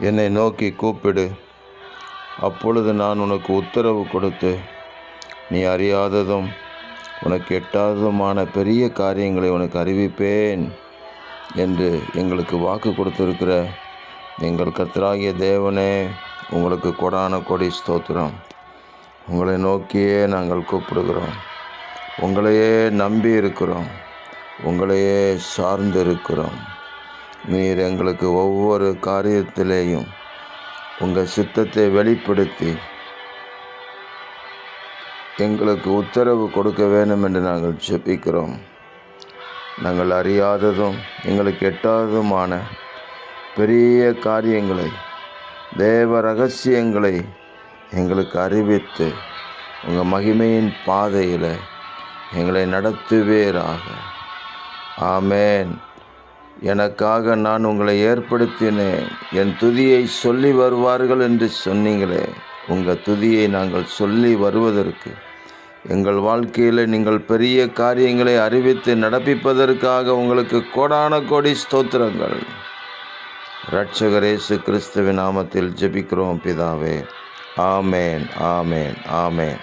என்னை நோக்கி கூப்பிடு, அப்பொழுது நான் உனக்கு உத்தரவு கொடுத்து நீ அறியாததும் உனக்கு எட்டாததுமான பெரிய காரியங்களை உனக்கு அறிவிப்பேன் என்று எங்களுக்கு வாக்கு கொடுத்திருக்கிற எங்கள் கர்த்தராகிய தேவனே, உங்களுக்கு கொடான கொடி ஸ்தோத்திரம். உங்களை நோக்கியே நாங்கள் கூப்பிடுகிறோம். உங்களையே நம்பி இருக்கிறோம். உங்களையே சார்ந்து இருக்கிறோம். நீர் எங்களுக்கு ஒவ்வொரு காரியத்திலேயும் உங்கள் சித்தத்தை வெளிப்படுத்தி எங்களுக்கு உத்தரவு கொடுக்க வேண்டும் என்று நாங்கள் ஜெபிக்கிறோம். நாங்கள் அறியாததும் எங்களுக்கு எட்டாததுமான பெரிய காரியங்களை, தேவ ரகசியங்களை எங்களுக்கு அறிவித்து உங்கள் மகிமையின் பாதையில் எங்களை நடத்துவீராக. ஆமேன். எனக்காக நான் உங்களை ஏற்படுத்தினேன், என் துதியை சொல்லி வருவார்கள் என்று சொன்னீங்களே. உங்கள் துதியை நாங்கள் சொல்லி வருவதற்கு, எங்கள் வாழ்க்கையில் நீங்கள் பெரிய காரியங்களை அறிவித்து நடப்பிப்பதற்காக உங்களுக்கு கோடான கோடி ஸ்தோத்திரங்கள். இரட்சகர் இயேசு கிறிஸ்துவின் நாமத்தில் ஜெபிக்கிறோம் பிதாவே. ஆமேன், ஆமேன், ஆமேன்.